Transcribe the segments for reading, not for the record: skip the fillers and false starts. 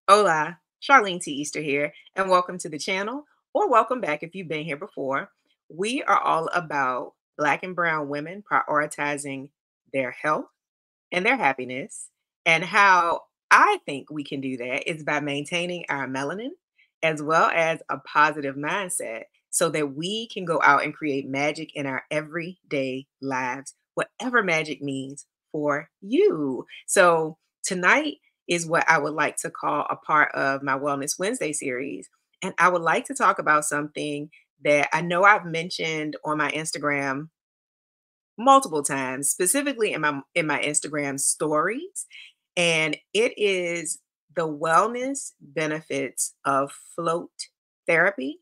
Hola, Charlene T. Easter here, and welcome to the channel, or welcome back if you've been here before. We are all about Black and Brown women prioritizing their health and their happiness, and how I think we can do that is by maintaining our melanin as well as a positive mindset so that we can go out and create magic in our everyday lives, whatever magic means for you. So, tonight is what I would like to call a part of my Wellness Wednesday series. And I would like to talk about something that I know I've mentioned on my Instagram multiple times, specifically in my Instagram stories, and it is the wellness benefits of float therapy,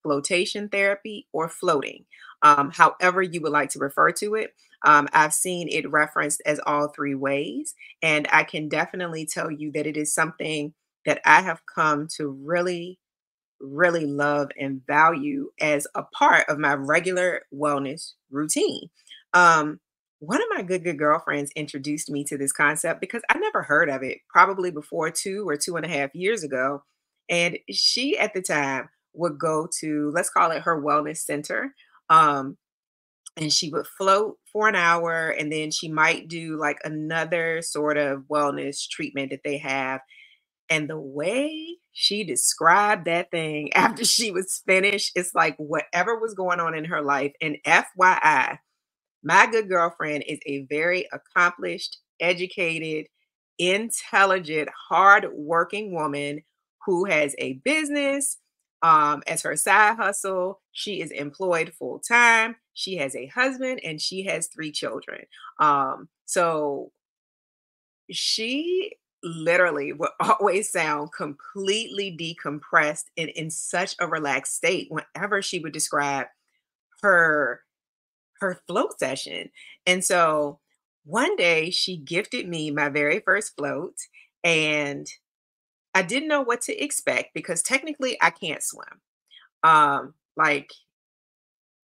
floatation therapy, or floating, however you would like to refer to it. I've seen it referenced as all three ways, and I can definitely tell you that it is something that I have come to really love and value as a part of my regular wellness routine. Um, One of my good girlfriends introduced me to this concept because I never heard of it, probably before 2 or 2.5 years ago. And she at the time would go to, let's call it her wellness center. Um, and she would float for an hour, and then she might do like another sort of wellness treatment that they have, and the way she described that thing after she was finished, it's like whatever was going on in her life. And FYI, my good girlfriend is a very accomplished, educated, intelligent, hard-working woman who has a business as her side hustle. She is employed full time. She has a husband and she has three children. So she literally would always sound completely decompressed and in such a relaxed state whenever she would describe her float session. And so one day she gifted me my very first float, and I didn't know what to expect because technically I can't swim. Like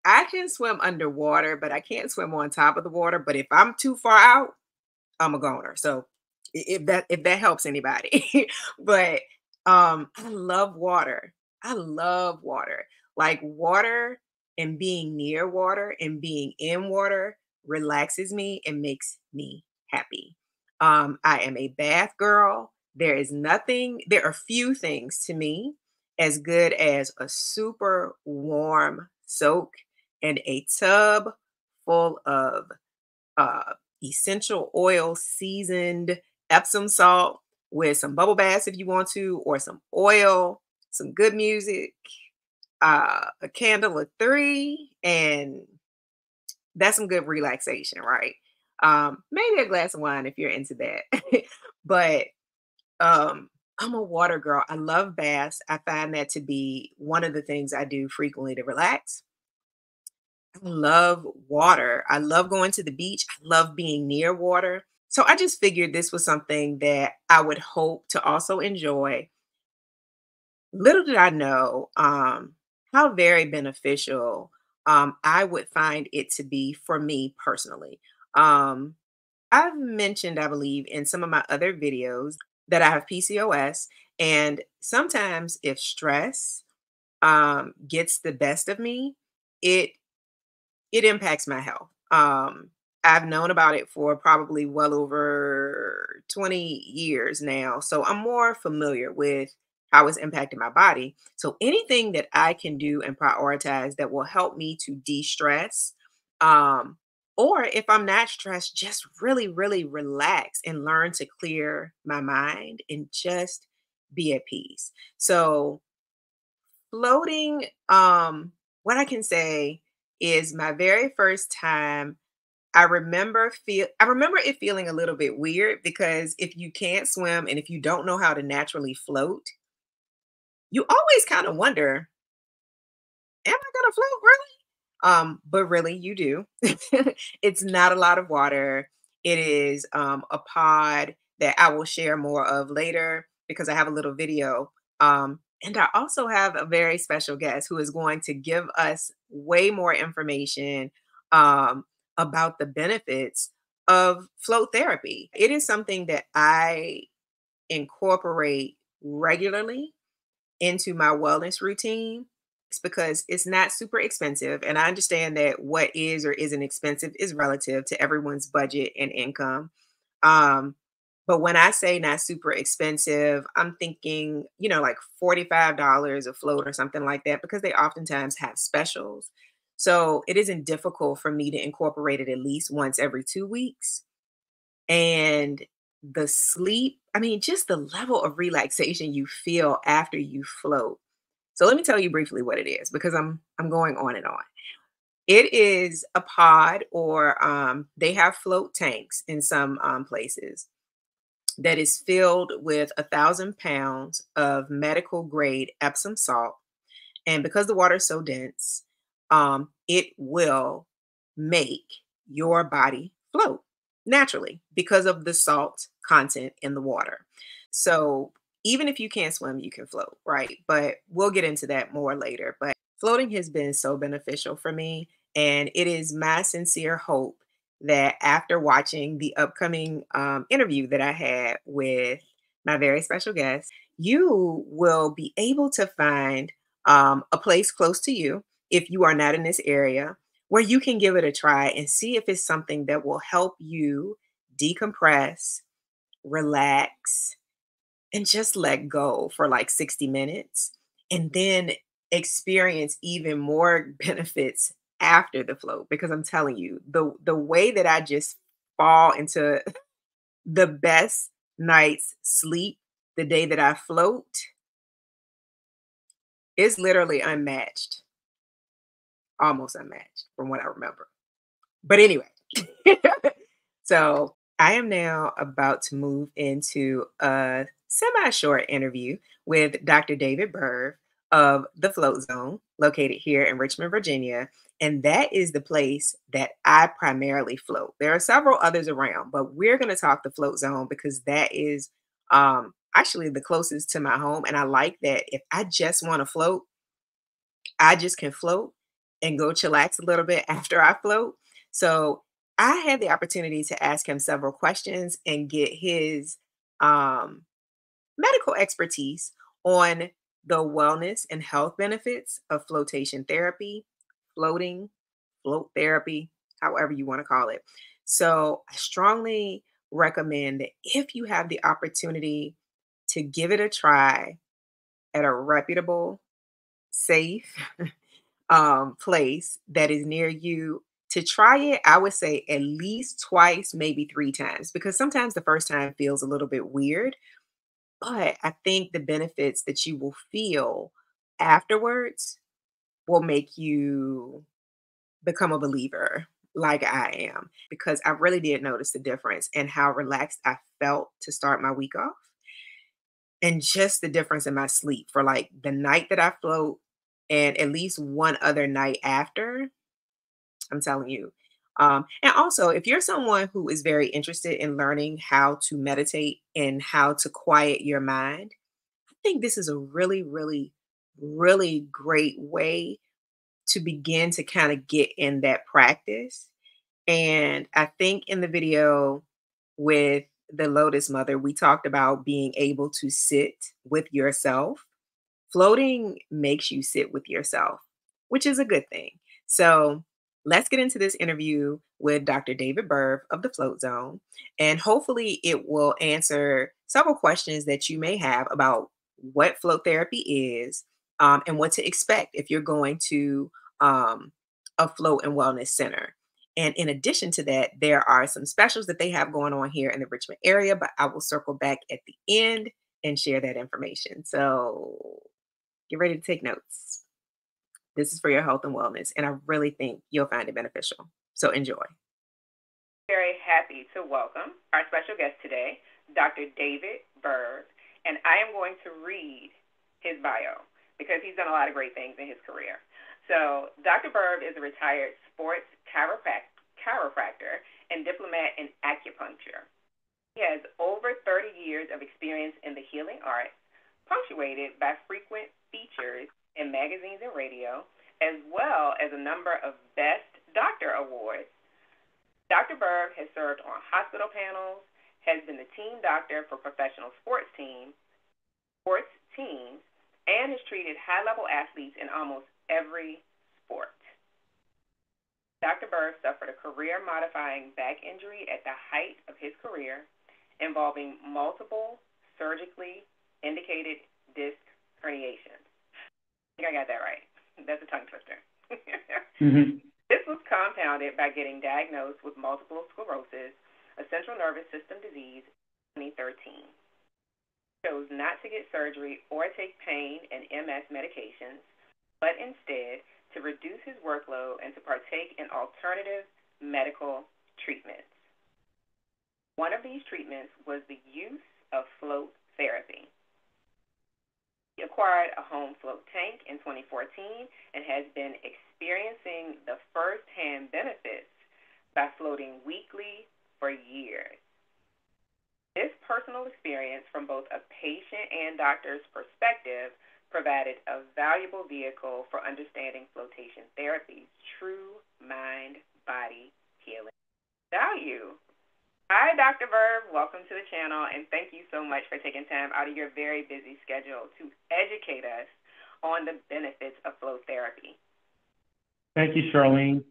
I can swim underwater, but I can't swim on top of the water. But if I'm too far out, I'm a goner. So if that helps anybody. But I love water. I love water. Like water and being near water and being in water relaxes me and makes me happy. I am a bath girl. There are few things to me as good as a super warm soak and a tub full of uh, essential oil seasoned Epsom salt with some bubble baths if you want to, or some oil, some good music, a candle of three, and that's some good relaxation, right? Maybe a glass of wine if you're into that. But I'm a water girl. I love baths. I find that to be one of the things I do frequently to relax. I love water. I love going to the beach. I love being near water. So I just figured this was something that I would hope to also enjoy. Little did I know how very beneficial I would find it to be for me personally. Um, I've mentioned, I believe, in some of my other videos that I have PCOS, and sometimes if stress gets the best of me, it it impacts my health. I've known about it for probably well over 20 years now. So I'm more familiar with how it's impacting my body. So anything that I can do and prioritize that will help me to de-stress, um, or if I'm not stressed, just really relax and learn to clear my mind and just be at peace. So floating, what I can say is my very first time, I remember it feeling a little bit weird because if you can't swim and if you don't know how to naturally float, you always kind of wonder, am I gonna float really? But really you do. It's not a lot of water. It is a pod that I will share more of later because I have a little video. And I also have a very special guest who is going to give us way more information um, about the benefits of float therapy. It is something that I incorporate regularly into my wellness routine. It's because it's not super expensive. And I understand that what is or isn't expensive is relative to everyone's budget and income. Um, but when I say not super expensive, I'm thinking, like $45 a float or something like that, because they oftentimes have specials. So it isn't difficult for me to incorporate it at least once every 2 weeks. And the sleep, I mean, just the level of relaxation you feel after you float. So let me tell you briefly what it is, because I'm going on and on. It is a pod, or they have float tanks in some places, that is filled with 1,000 pounds of medical grade Epsom salt. And because the water is so dense, it will make your body float naturally because of the salt content in the water. So even if you can't swim, you can float, right? But we'll get into that more later. But floating has been so beneficial for me. And it is my sincere hope that after watching the upcoming interview that I had with my very special guest, you will be able to find a place close to you, if you are not in this area, where you can give it a try and see if it's something that will help you decompress, relax, and just let go for like 60 minutes, and then experience even more benefits after the float. Because I'm telling you, the way that I just fall into the best night's sleep the day that I float is literally unmatched, almost unmatched from what I remember. But anyway, so I am now about to move into a semi short interview with Dr. David Berv of the Float Zone, located here in Richmond, Virginia. And that is the place that I primarily float. There are several others around, but we're going to talk the Float Zone because that is actually the closest to my home. And I like that if I just want to float, I just can float and go chillax a little bit after I float. So I had the opportunity to ask him several questions and get his um, medical expertise on the wellness and health benefits of flotation therapy, floating, float therapy, however you want to call it. So I strongly recommend that if you have the opportunity to give it a try at a reputable, safe place that is near you, to try it, I would say at least twice, maybe 3 times, because sometimes the first time feels a little bit weird. But I think the benefits that you will feel afterwards will make you become a believer, like I am, because I really did notice the difference in how relaxed I felt to start my week off, and just the difference in my sleep for like the night that I float and at least one other night after. I'm telling you. And also, if you're someone who is very interested in learning how to meditate and how to quiet your mind, I think this is a really, really, really great way to begin to kind of get in that practice. And I think in the video with the Lotus Mother, we talked about being able to sit with yourself. Floating makes you sit with yourself, which is a good thing. So let's get into this interview with Dr. David Berv of the Float Zone. And hopefully, it will answer several questions that you may have about what float therapy is, and what to expect if you're going to a float and wellness center. And in addition to that, there are some specials that they have going on here in the Richmond area, but I will circle back at the end and share that information. So get ready to take notes. This is for your health and wellness, and I really think you'll find it beneficial. So enjoy. Very happy to welcome our special guest today, Dr. David Berv, and I am going to read his bio because he's done a lot of great things in his career. So Dr. Berv is a retired sports chiropractor and diplomat in acupuncture. He has over 30 years of experience in the healing arts, punctuated by frequent features in magazines and radio, as well as a number of Best Doctor awards. Dr. Berv has served on hospital panels, has been the team doctor for professional sports teams, sports teams, and has treated high-level athletes in almost every sport. Dr. Berv suffered a career-modifying back injury at the height of his career, involving multiple surgically indicated disc herniations. I think I got that right. That's a tongue twister. Mm-hmm. This was compounded by getting diagnosed with multiple sclerosis, a central nervous system disease, in 2013. He chose not to get surgery or take pain and MS medications, but instead to reduce his workload and to partake in alternative medical treatments. One of these treatments was the use of float therapy. He acquired a home float tank in 2014 and has been experiencing the first-hand benefits by floating weekly for years. This personal experience from both a patient and doctor's perspective provided a valuable vehicle for understanding flotation therapy's true mind-body healing value. Hi, Dr. Berv. Welcome to the channel, and thank you so much for taking time out of your very busy schedule to educate us on the benefits of float therapy. Thank you, Charlene.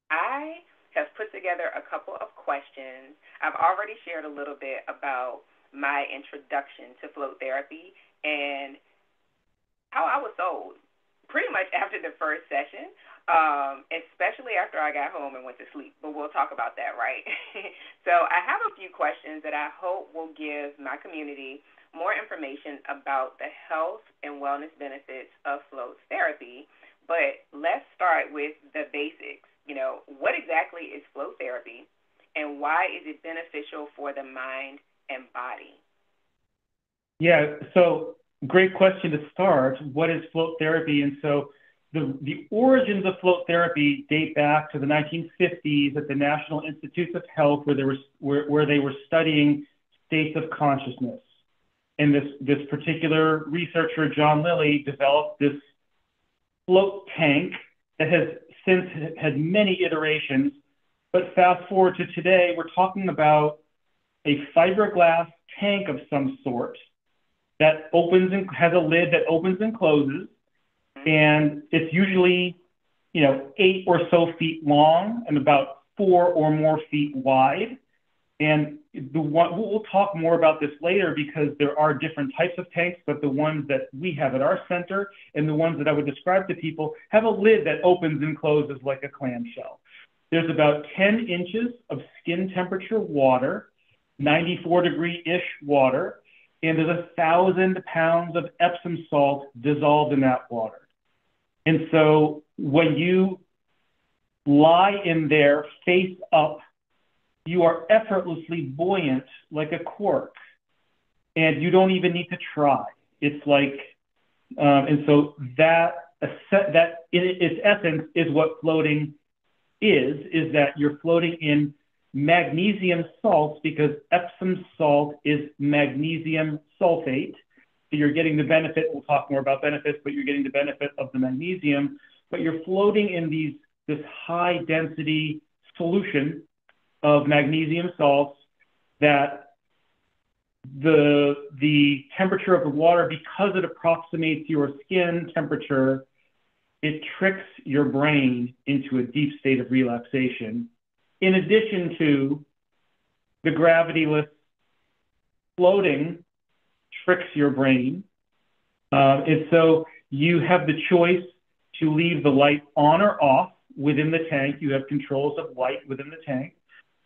I have put together a couple of questions. I've already shared a little bit about my introduction to float therapy and how I was sold pretty much after the first session. Especially after I got home and went to sleep, but we'll talk about that, right? So I have a few questions that I hope will give my community more information about the health and wellness benefits of float therapy, but let's start with the basics. What exactly is float therapy, and why is it beneficial for the mind and body? Yeah, so great question to start. What is float therapy? And so the origins of float therapy date back to the 1950s at the National Institutes of Health, where they were studying states of consciousness. And this particular researcher, John Lilly, developed this float tank that has since had many iterations. But fast forward to today, we're talking about a fiberglass tank of some sort that opens and has a lid that opens and closes. And it's usually, 8 or so feet long and about 4 or more feet wide. And we'll talk more about this later because there are different types of tanks, but the ones that we have at our center and the ones that I would describe to people have a lid that opens and closes like a clamshell. There's about 10 inches of skin temperature water, 94-degree-ish water, and there's 1,000 pounds of Epsom salt dissolved in that water. And so when you lie in there face up, you are effortlessly buoyant like a cork, and you don't even need to try. It's like, and so that in its essence is what floating is that you're floating in magnesium salts because Epsom salt is magnesium sulfate. So you're getting the benefit, we'll talk more about benefits, but you're getting the benefit of the magnesium, but you're floating in this high density solution of magnesium salts that the temperature of the water, because it approximates your skin temperature, it tricks your brain into a deep state of relaxation. In addition to the gravityless floating tricks your brain. And so you have the choice to leave the light on or off within the tank. You have controls of light within the tank.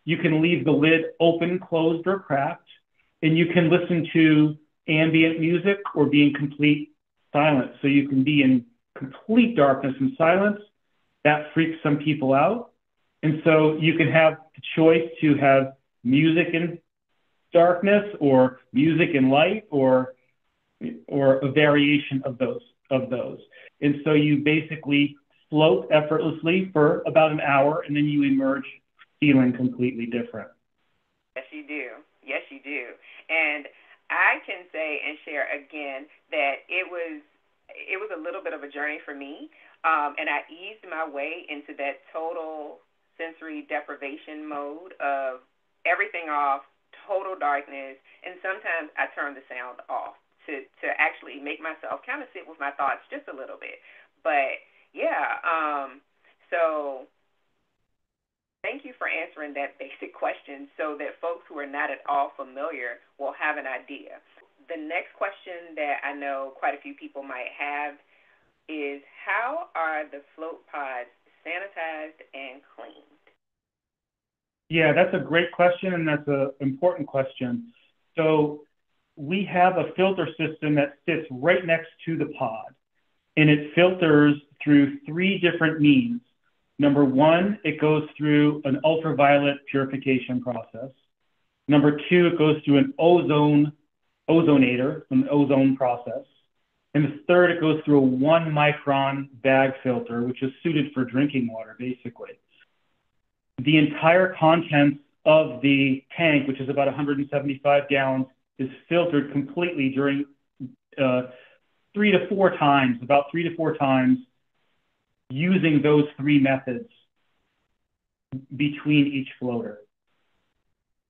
You can leave the lid open, closed, or cracked, and you can listen to ambient music or be in complete silence. So you can be in complete darkness and silence. That freaks some people out. And so you can have the choice to have music in darkness or music in light or a variation of those. And so you basically float effortlessly for about an hour, and then you emerge feeling completely different. Yes, you do. Yes, you do. And I can say and share again that it was a little bit of a journey for me, and I eased my way into that total sensory deprivation mode of everything off, total darkness, and sometimes I turn the sound off to actually make myself kind of sit with my thoughts just a little bit. But yeah, so thank you for answering that basic question so that folks who are not at all familiar will have an idea. The next question that I know quite a few people might have is, how are the float pods sanitized and cleaned? Yeah, that's a great question, and that's an important question. So we have a filter system that sits right next to the pod, and it filters through three different means. Number one, it goes through an ultraviolet purification process. Number two, it goes through an ozonator, an ozone process. And the third, it goes through a 1 micron bag filter, which is suited for drinking water, basically. The entire contents of the tank, which is about 175 gallons, is filtered completely during about 3 to 4 times, using those three methods between each floater.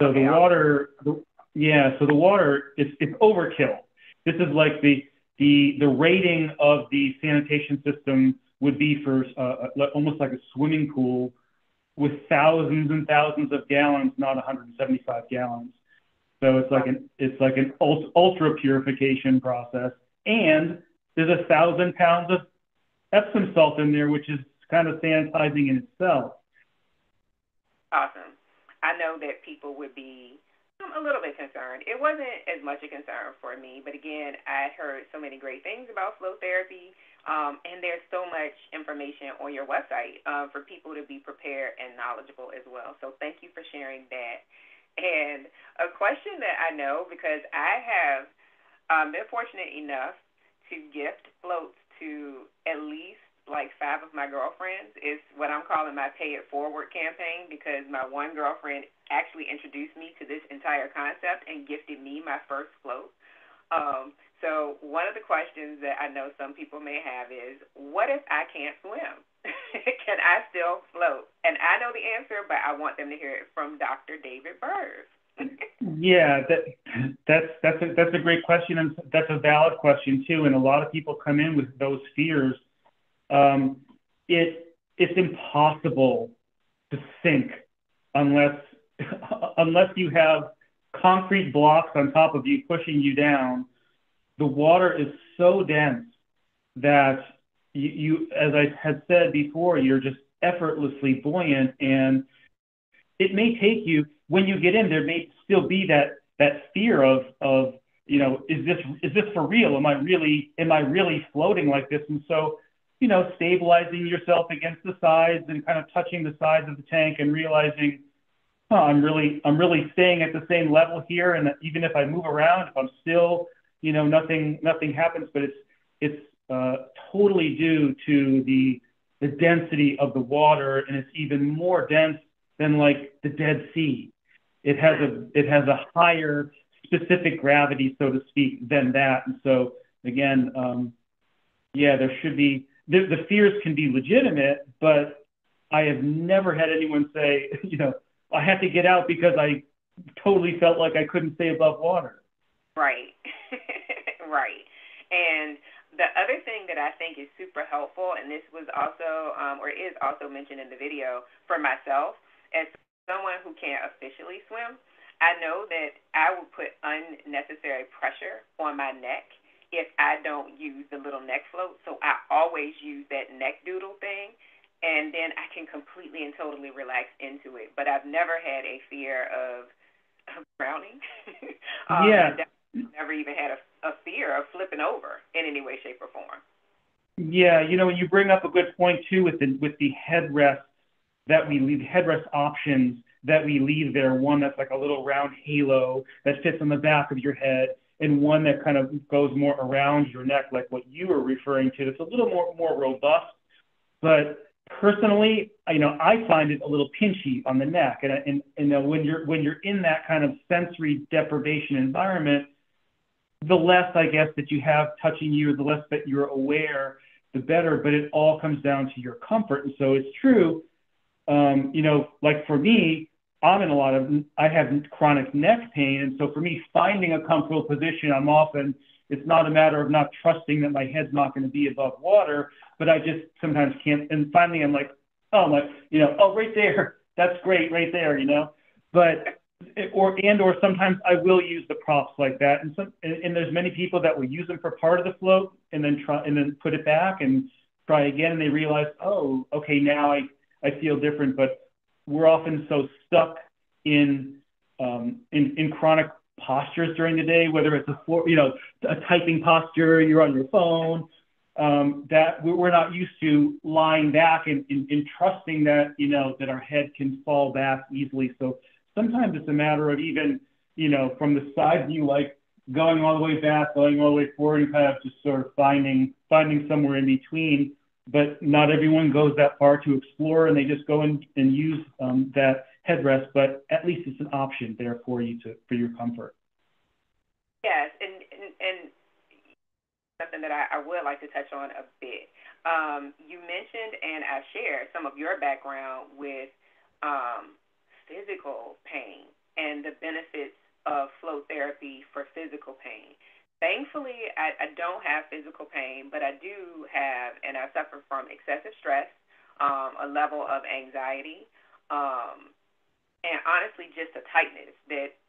So okay, the water, so the water, it's overkill. This is like the rating of the sanitation system would be for almost like a swimming pool with thousands and thousands of gallons, not 175 gallons. So it's like an ultra purification process, and there's 1,000 pounds of Epsom salt in there, which is kind of sanitizing in itself. Awesome. I know that people would be a little bit concerned. It wasn't as much a concern for me, but again, I heard so many great things about flow therapy, and there's so much information on your website for people to be prepared and knowledgeable as well. So thank you for sharing that. And a question that I know, because I have been fortunate enough to gift floats to at least like 5 of my girlfriends, is what I'm calling my Pay It Forward campaign, because my one girlfriend actually introduced me to this entire concept and gifted me my first float. So one of the questions that I know some people may have is, what if I can't swim? Can I still float? And I know the answer, but I want them to hear it from Dr. David Berv. Yeah, that's a great question, and that's a valid question too. And a lot of people come in with those fears. It's impossible to sink unless you have concrete blocks on top of you pushing you down. The water is so dense that you, as I had said before, you're just effortlessly buoyant, and it may take you, when you get in, there may still be that fear of is this for real? Am I really floating like this? And so, stabilizing yourself against the sides and kind of touching the sides of the tank and realizing, I'm really staying at the same level here, and even if I move around, if I'm still, nothing happens. But it's totally due to the density of the water, and it's even more dense than like the Dead Sea. It has a higher specific gravity, so to speak, than that. And so again, there should be, the fears can be legitimate, but I have never had anyone say, I had to get out because I totally felt like I couldn't stay above water. Right. Right. And the other thing that I think is super helpful, and this was also, or is also mentioned in the video for myself, as someone who can't officially swim, I know that I would put unnecessary pressure on my neck if I don't use the little neck float. So I always use that neck doodle thing, and then I can completely and totally relax into it. But I've never had a fear of drowning. Yeah. Never even had a fear of flipping over in any way, shape, or form. Yeah, you bring up a good point too with the headrest that we leave, headrest options that we leave there. One that's like a little round halo that fits on the back of your head, and one that kind of goes more around your neck, like what you were referring to. It's a little more robust, but personally, I find it a little pinchy on the neck, and when you're in that kind of sensory deprivation environment, the less, I guess, that you have touching you, the less that you're aware, the better. But it all comes down to your comfort. And so it's true. Like for me, I have chronic neck pain. And so for me, finding a comfortable position, it's not a matter of not trusting that my head's not going to be above water, but I just sometimes can't. And finally, I'm like, oh, oh, right there. That's great right there, but, or sometimes I will use the props like that. And there's many people that will use them for part of the float and then put it back and try again. And they realize, oh, okay, now I feel different, but we're often so stuck in chronic postures during the day, whether it's a typing posture, you're on your phone, that we're not used to lying back and trusting that, that our head can fall back easily. So sometimes it's a matter of even, from the side view, like going all the way back, going all the way forward, and kind of just sort of finding somewhere in between. But not everyone goes that far to explore, and they just go and use that headrest. But at least it's an option there for you for your comfort. Yes, and something that I would like to touch on a bit. You mentioned, and I shared some of your background with physical pain and the benefits of flow therapy for physical pain. Thankfully, I don't have physical pain, but I do have, and I suffer from excessive stress, a level of anxiety, and honestly, just a tightness that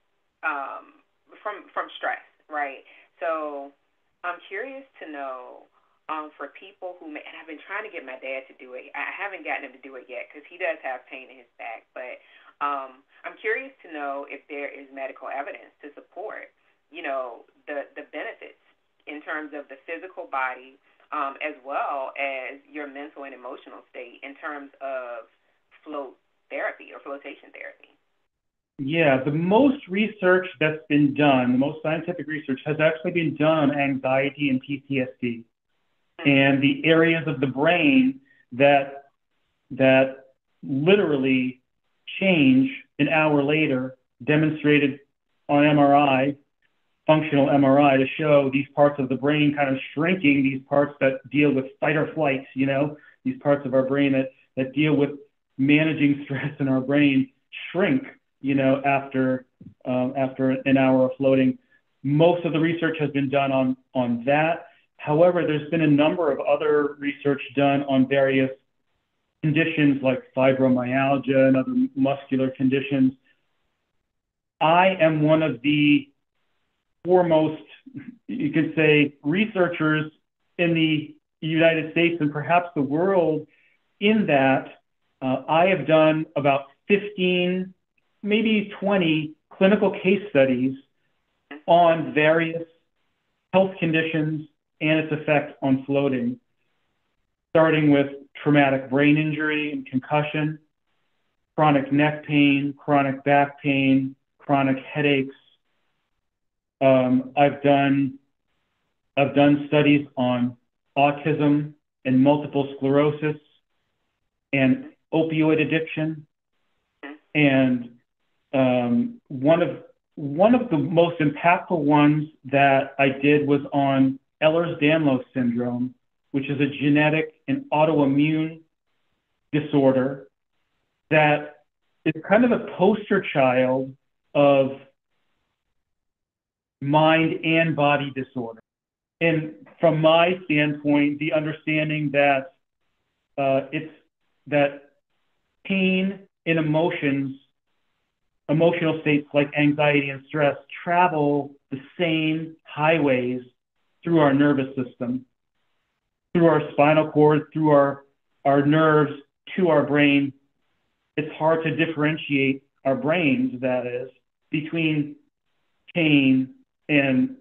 from stress, right? So I'm curious to know for people who may, and I've been trying to get my dad to do it. I haven't gotten him to do it yet because he does have pain in his back, but I'm curious to know if there is medical evidence to support the benefits in terms of the physical body, as well as your mental and emotional state in terms of float therapy or flotation therapy. Yeah, the most research that's been done, the most scientific research has actually been done on anxiety and PTSD and the areas of the brain that literally change an hour later, demonstrated on MRI, functional MRI, to show these parts of the brain kind of shrinking, these parts that deal with fight or flight, these parts of our brain that deal with managing stress in our brain shrink, after an hour of floating. Most of the research has been done on that. However, there's been a number of other research done on various conditions like fibromyalgia and other muscular conditions. I am one of the foremost, you could say, researchers in the United States and perhaps the world in that I have done about 15, maybe 20 clinical case studies on various health conditions and its effect on floating, starting with traumatic brain injury and concussion, chronic neck pain, chronic back pain, chronic headaches. I've done studies on autism and multiple sclerosis and opioid addiction. And one of the most impactful ones that I did was on Ehlers-Danlos syndrome, which is a genetic and autoimmune disorder that is kind of a poster child of mind and body disorder. And from my standpoint, the understanding that that pain and emotional states like anxiety and stress travel the same highways through our nervous system, through our spinal cord, through our nerves to our brain. It's hard to differentiate our brains, that is, between pain and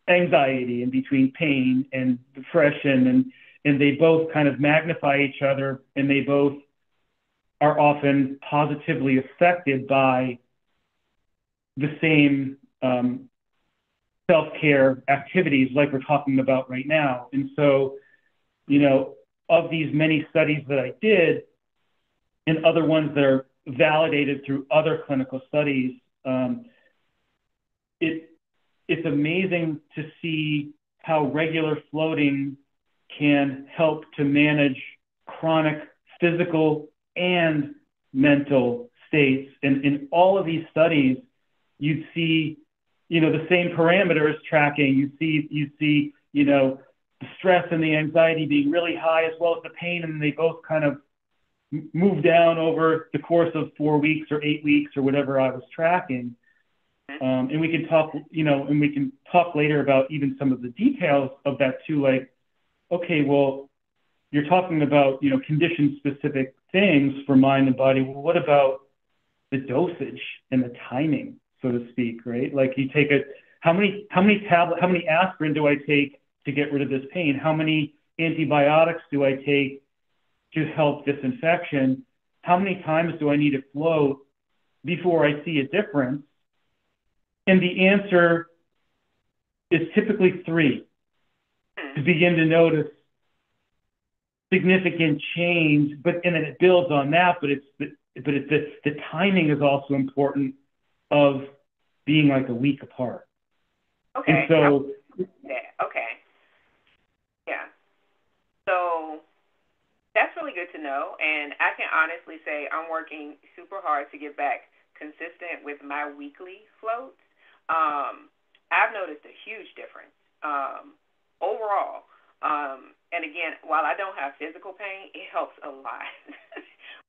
anxiety and between pain and depression. And they both kind of magnify each other, and they both are often positively affected by the same self-care activities like we're talking about right now. And so, of these many studies that I did and other ones that are validated through other clinical studies, it's amazing to see how regular floating can help to manage chronic physical and mental states. And in all of these studies, you'd see, the same parameters tracking. You see, the stress and the anxiety being really high as well as the pain, and they both kind of move down over the course of 4 weeks or 8 weeks or whatever I was tracking. And we can talk later about even some of the details of that too. Like, okay, well, you're talking about, condition-specific things for mind and body. Well, what about the dosage and the timing, so to speak, right? Like you take how many aspirin do I take to get rid of this pain? How many antibiotics do I take to help this infection? How many times do I need to float before I see a difference? And the answer is typically 3 to begin to notice significant change, and then it builds on that. But the timing is also important of being like a week apart. Okay. And so, okay. Yeah. So that's really good to know. And I can honestly say I'm working super hard to get back consistent with my weekly floats. I've noticed a huge difference overall. And again, while I don't have physical pain, it helps a lot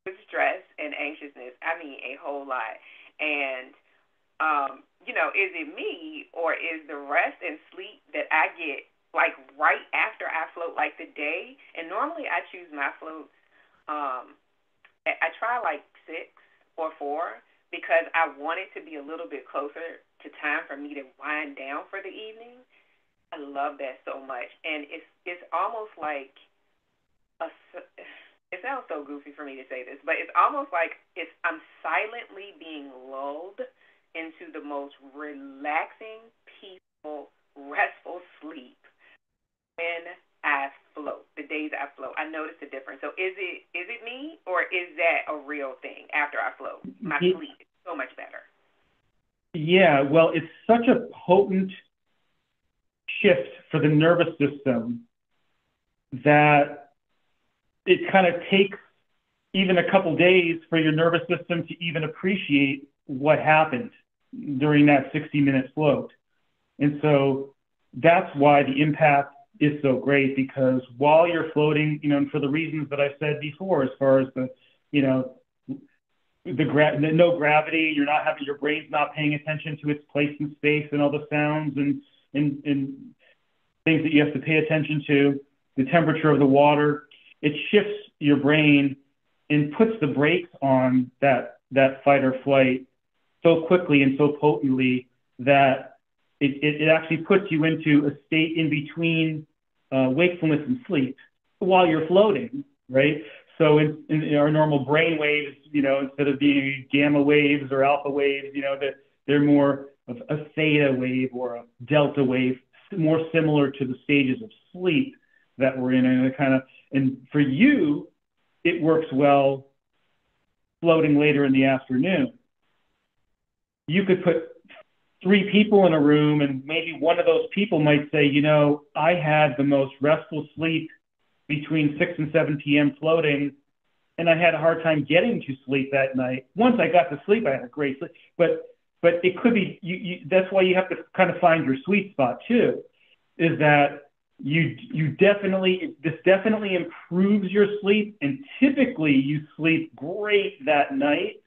with stress and anxiousness. I mean, a whole lot. And, is it me or is the rest and sleep that I get like right after I float, like the day? And normally I choose my floats. I try like 6 or 4 because I want it to be a little bit closer to time for me to wind down for the evening. I love that so much, and it's almost like it sounds so goofy for me to say this, but it's almost like I'm silently being lulled into the most relaxing, peaceful, restful sleep when I float. The days I float, I notice the difference. So is it me, or is that a real thing? After I float, my sleep is so much better. Yeah, well, it's such a potent shift for the nervous system that it kind of takes even a couple days for your nervous system to even appreciate what happened during that 60-minute float. And so that's why the impact is so great, because while you're floating, and for the reasons that I said before, as far as the no gravity, your brain's not paying attention to its place in space and all the sounds and things that you have to pay attention to, the temperature of the water, it shifts your brain and puts the brakes on that fight or flight so quickly and so potently that it actually puts you into a state in between wakefulness and sleep while you're floating, right? So in our normal brain waves, instead of being gamma waves or alpha waves, they're more of a theta wave or a delta wave, more similar to the stages of sleep that we're in. And for you, it works well floating later in the afternoon. You could put 3 people in a room, and maybe one of those people might say, I had the most restful sleep between 6 and 7 p.m. floating, and I had a hard time getting to sleep that night. Once I got to sleep, I had a great sleep. But it could be, that's why you have to kind of find your sweet spot too, is that this definitely improves your sleep, and typically you sleep great that night.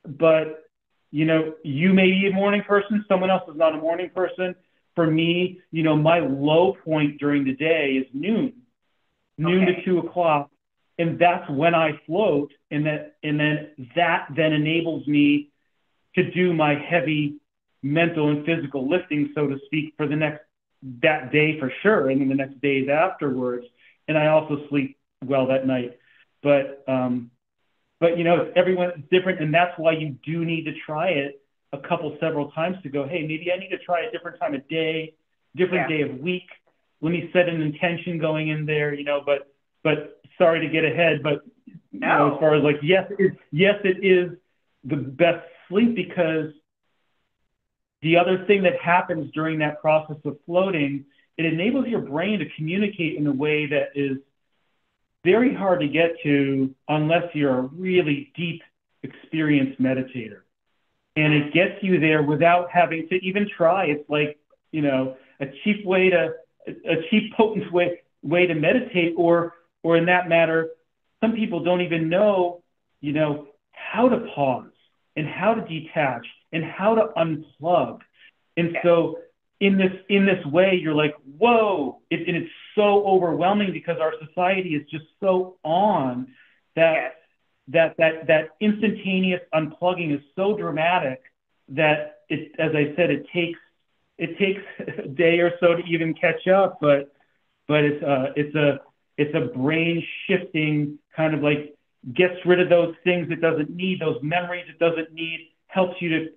But you may be a morning person, someone else is not a morning person. For me, my low point during the day is noon to 2 o'clock, and that's when I float, and then that enables me to do my heavy mental and physical lifting, so to speak, for that day for sure, and then the next days afterwards. And I also sleep well that night. But everyone's different, and that's why you do need to try it several times to go, hey, maybe I need to try a different time of day, different day of week. Let me set an intention going in there, but sorry to get ahead, but as far as like, yes, it is the best sleep, because the other thing that happens during that process of floating, it enables your brain to communicate in a way that is very hard to get to unless you're a really deep experienced meditator. And it gets you there without having to even try. It's like, a cheap, potent way to meditate, or in that matter, some people don't even know, how to pause and how to detach and how to unplug. And so in this way, you're like, whoa, and it's so overwhelming because our society is just so on that that instantaneous unplugging is so dramatic that as I said, it takes a day or so to even catch up, but it's a brain shifting kind of like gets rid of those things it doesn't need, those memories it doesn't need, helps you to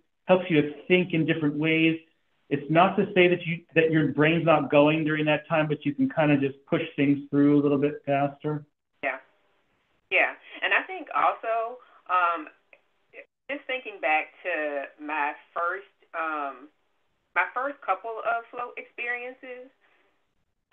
think in different ways. It's not to say that your brain's not going during that time, but you can kind of just push things through a little bit faster. Yeah. Yeah. And I think also, just thinking back to my first couple of float experiences,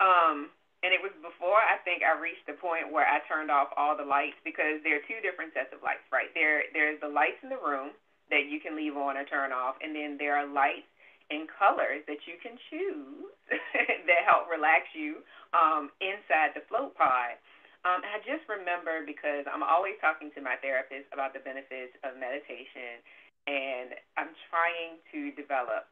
and it was before I think I reached the point where I turned off all the lights, because there are two different sets of lights, right? There's the lights in the room that you can leave on or turn off, and then there are lights and colors that you can choose that help relax you inside the float pod. I just remember, because I'm always talking to my therapist about the benefits of meditation, and I'm trying to develop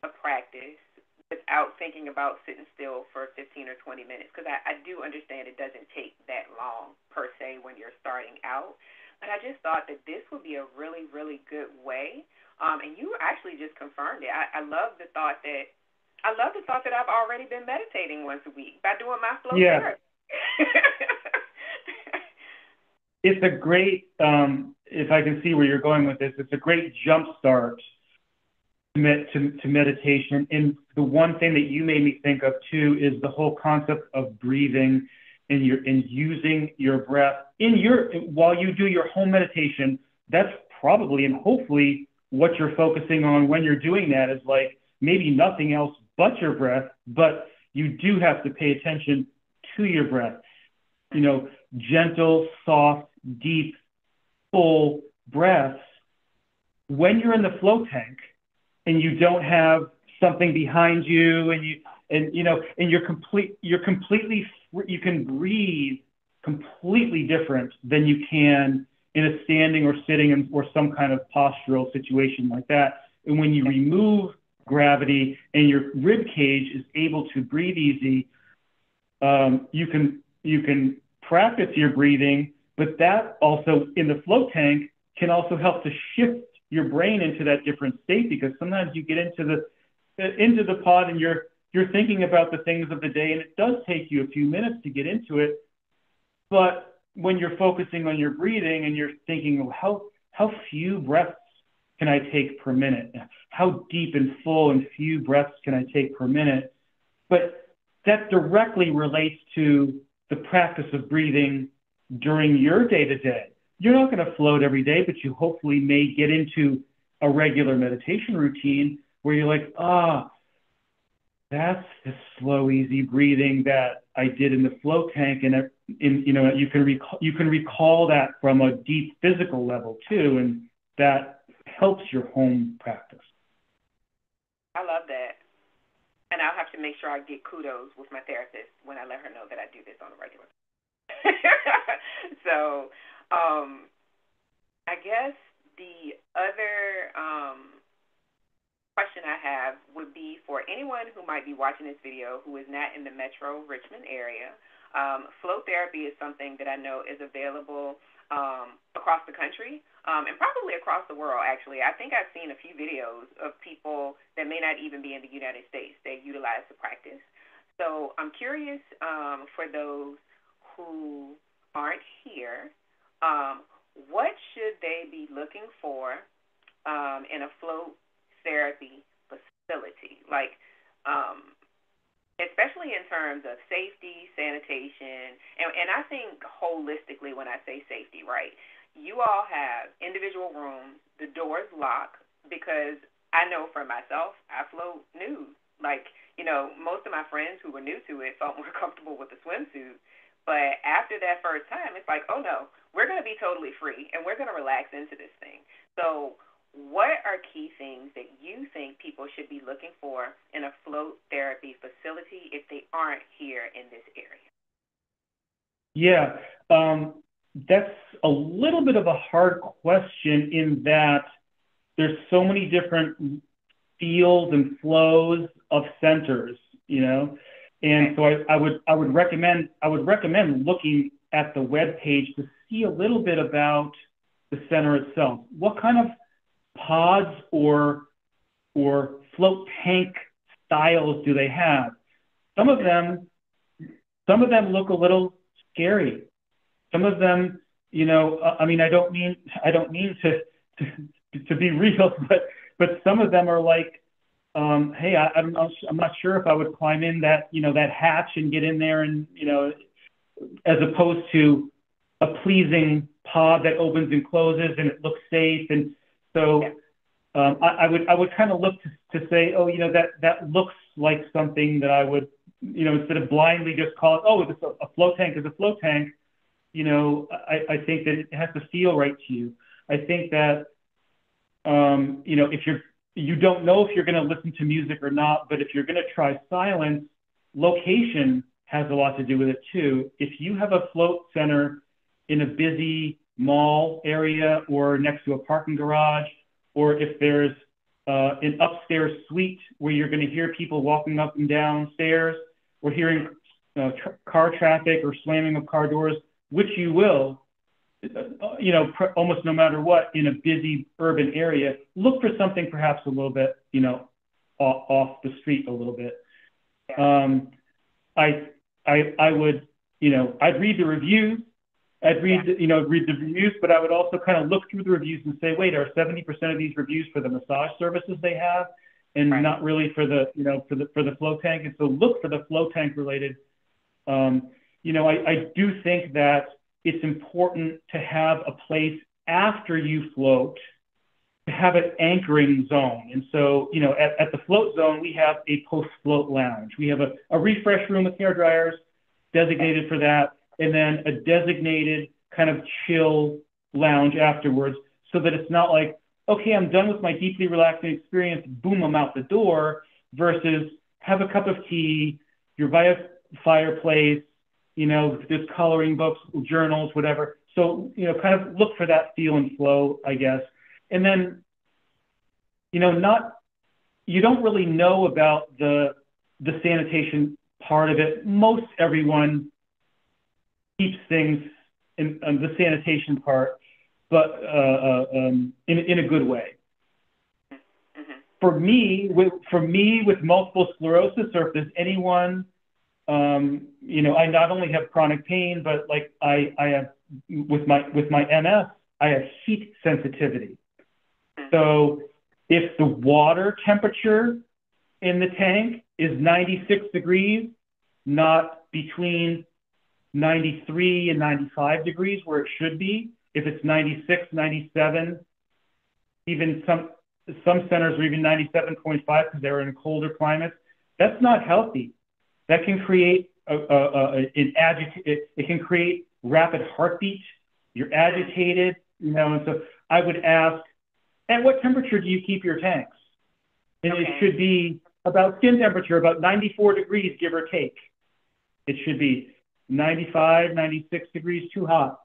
a practice without thinking about sitting still for 15 or 20 minutes, because I do understand it doesn't take that long per se when you're starting out. But I just thought that this would be a really, really good way. And you actually just confirmed it. I love the thought that I've already been meditating once a week by doing my flow therapy. It's a great, if I can see where you're going with this, it's a great jump start to meditation. And the one thing that you made me think of too is the whole concept of breathing and using your breath while you do your home meditation. That's probably and hopefully what you're focusing on when you're doing that is like maybe nothing else but your breath, but you do have to pay attention to your breath. Gentle, soft, deep, full breaths. When you're in the flow tank and you don't have something behind you, and you can breathe completely different than you can in a standing or sitting or some kind of postural situation like that. And when you remove gravity and your rib cage is able to breathe easy, you can practice your breathing, but that also in the float tank can also help to shift your brain into that different state, because sometimes you get into the pod and you're thinking about the things of the day, and it does take you a few minutes to get into it. But when you're focusing on your breathing and you're thinking, well, how few breaths can I take per minute? How deep and full and few breaths can I take per minute? But that directly relates to the practice of breathing during your day-to-day. You're not going to float every day, but you hopefully may get into a regular meditation routine where you're like, that's the slow, easy breathing that I did in the float tank. And you can recall that from a deep physical level too, and that helps your home practice. I love that. And I'll have to make sure I get kudos with my therapist when I let her know that I do this on a regular. So, I guess the other question I have would be for anyone who might be watching this video who is not in the Metro Richmond area. Float therapy is something that I know is available across the country and probably across the world, actually. I think I've seen a few videos of people that may not even be in the United States that utilize the practice. So I'm curious, for those who aren't here, what should they be looking for in a float therapy facility? Like, especially in terms of safety, sanitation, and I think holistically when I say safety, right? You all have individual rooms, the doors lock, because I know for myself, I float nude. Like, most of my friends who were new to it felt more comfortable with the swimsuit, But after that first time, it's like, oh no, we're going to be totally free and we're going to relax into this thing. So, what are key things that you think people should be looking for in a float therapy facility if they aren't here in this area? Yeah, that's a little bit of a hard question in that there's so many different feels and flows of centers, you know. And Okay. so I would recommend looking at the web page to see a little bit about the center itself. What kind of pods or float tank styles do they have? Some of them some of them look a little scary. Some of them, I mean, I don't mean to be real, but some of them are like, hey, I'm not sure if I would climb in that, that hatch and get in there and, as opposed to a pleasing pod that opens and closes and it looks safe. And so I would kind of look to say, oh, that looks like something that I would, instead of blindly just call it, oh, it's a float tank is a float tank. I think that it has to feel right to you. I think that, if you don't know if you're going to listen to music or not, but if you're going to try silence, location has a lot to do with it too. If you have a float center in a busy mall area or next to a parking garage, or if there's an upstairs suite where you're going to hear people walking up and down stairs, or hearing car traffic or slamming of car doors, which you will, almost no matter what, in a busy urban area, look for something perhaps a little bit, off the street a little bit. I would, I'd read the reviews. I'd read, read the reviews, but I would also kind of look through the reviews and say, wait, are 70% of these reviews for the massage services they have, and not really for the, for the float tank? And so look for the float tank related. I do think that it's important to have a place after you float to have an anchoring zone. And so, at the float zone, we have a post-float lounge. We have a refresh room with hair dryers designated for that, and then a designated kind of chill lounge afterwards, so that it's not like, okay, I'm done with my deeply relaxing experience, boom, I'm out the door, versus have a cup of tea, you're by a fireplace, there's coloring books, journals, whatever. So, kind of look for that feel and flow, I guess. And then, you don't really know about the sanitation part of it. Most everyone keeps things in the sanitation part, but in a good way. For me, with multiple sclerosis, or if there's anyone, I not only have chronic pain, but like I have with my MS, I have heat sensitivity. So if the water temperature in the tank is 96 degrees, not between 93 and 95 degrees where it should be, if it's 96, 97, even some centers are even 97.5 because they're in colder climates, that's not healthy. That can create it can create rapid heartbeat. You're agitated, and so I would ask, at what temperature do you keep your tanks? And it should be about skin temperature, about 94 degrees, give or take. It should be 95, 96 degrees, too hot.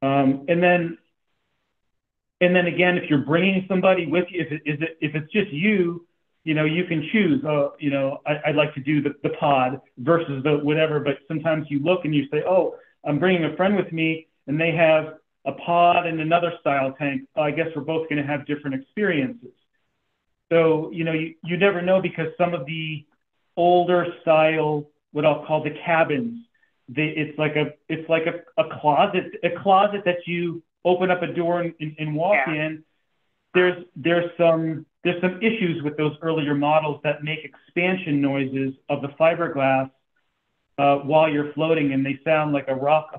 And then again, if you're bringing somebody with you, if it's just you, you can choose, I'd like to do the pod versus the whatever, but sometimes you look and you say, oh, I'm bringing a friend with me and they have a pod and another style tank. I guess we're both going to have different experiences. So, you never know, because some of the older style, what I'll call the cabins, it's like a closet that you open up a door and walk in. There's some issues with those earlier models that make expansion noises of the fiberglass while you're floating, and they sound like a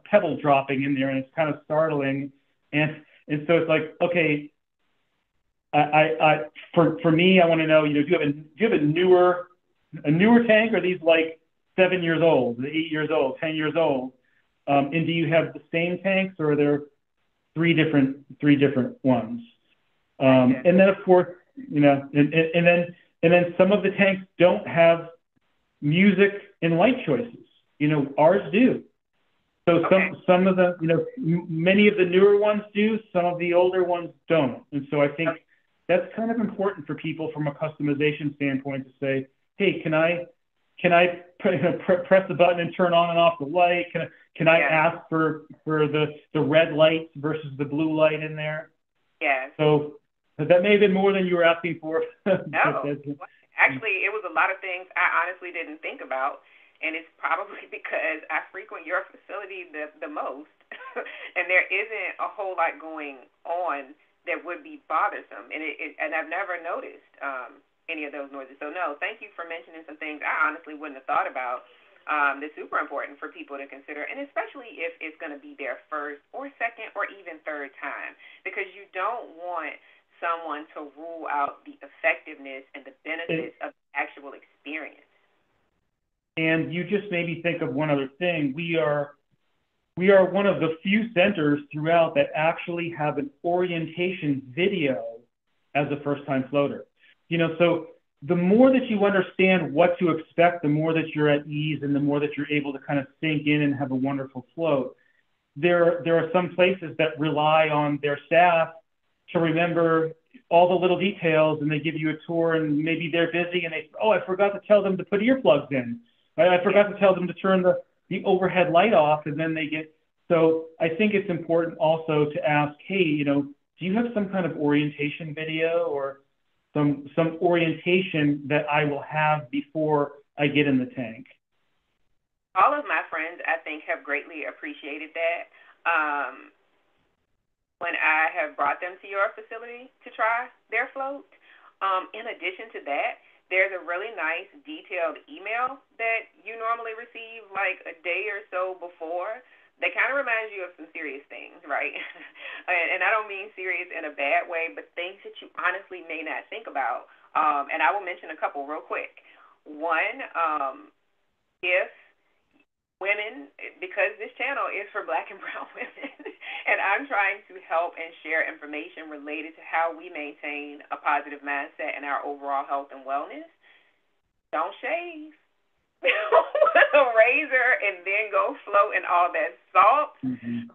pebble dropping in there, and it's kind of startling. And so it's like, okay, for me, I want to know, do you have a newer tank? Are these like 7 years old, 8 years old, 10 years old? And do you have the same tanks, or are there three different ones? And then of course, and then some of the tanks don't have music and light choices. Ours do. So some of the, many of the newer ones do, some of the older ones don't. And so I think that's kind of important for people from a customization standpoint to say, hey, can I press the button and turn on and off the light? Can I ask for the red light versus the blue light in there? Yeah. So that may have been more than you were asking for. No, actually, it was a lot of things I honestly didn't think about, and it's probably because I frequent your facility the most, and there isn't a whole lot going on that would be bothersome, and I've never noticed any of those noises. So no, thank you for mentioning some things I honestly wouldn't have thought about. That's super important for people to consider, and especially if it's going to be their first or second or even third time, because you don't want someone to rule out the effectiveness and the benefits of the actual experience. And you just made me think of one other thing. We are one of the few centers throughout that actually have an orientation video as a first-time floater. So the more that you understand what to expect, the more that you're at ease and the more that you're able to kind of sink in and have a wonderful float. There are some places that rely on their staff to remember all the little details, and they give you a tour, and maybe they're busy, and I forgot to tell them to put earplugs in. I forgot to tell them to turn the overhead light off, and then they get. So I think it's important also to ask, hey, do you have some kind of orientation video or some orientation that I will have before I get in the tank? All of my friends, I think, have greatly appreciated that. When I have brought them to your facility to try their float. In addition to that, there's a really nice detailed email that you normally receive like a day or so before that kind of reminds you of some serious things, right? And I don't mean serious in a bad way, but things that you honestly may not think about. And I will mention a couple real quick. One, if women, because this channel is for Black and brown women, and I'm trying to help and share information related to how we maintain a positive mindset in our overall health and wellness, don't shave with a razor and then go float in all that salt. Mm-hmm.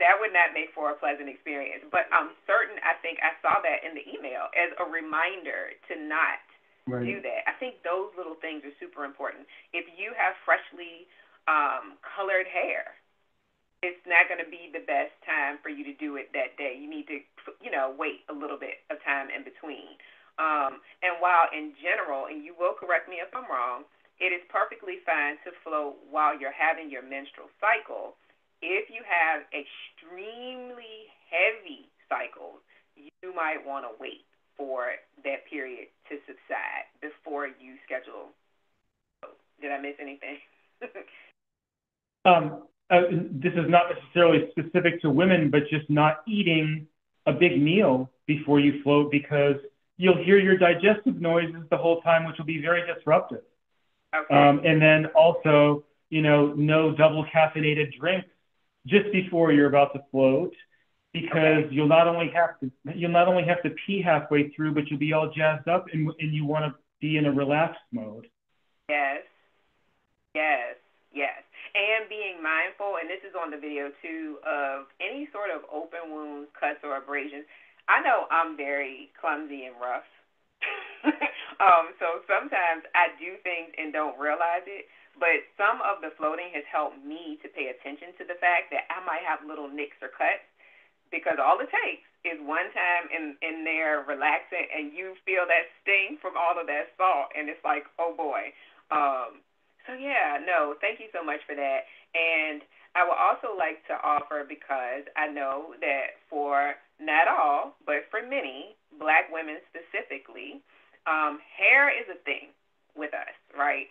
That would not make for a pleasant experience. But I'm certain, I think I saw that in the email as a reminder to not do that. I think those little things are super important. If you have freshly colored hair, it's not going to be the best time for you to do it that day. You need to, wait a little bit of time in between. And while in general, and you will correct me if I'm wrong, it is perfectly fine to float while you're having your menstrual cycle. If you have extremely heavy cycles, you might want to wait for that period to subside before you schedule. Did I miss anything? This is not necessarily specific to women, but just not eating a big meal before you float, because you'll hear your digestive noises the whole time, which will be very disruptive. Okay. And then also, no double caffeinated drinks just before you're about to float, because you'll not only have to pee halfway through, but you'll be all jazzed up and you want to be in a relaxed mode. Yes. And being mindful, and this is on the video too, of any sort of open wounds, cuts, or abrasions. I know I'm very clumsy and rough. So sometimes I do things and don't realize it, but some of the floating has helped me to pay attention to the fact that I might have little nicks or cuts, because all it takes is one time in there relaxing and you feel that sting from all of that salt, and it's like, oh boy. So yeah, no, thank you so much for that. And I would also like to offer, because I know that for not all, but for many, Black women specifically, hair is a thing with us, right?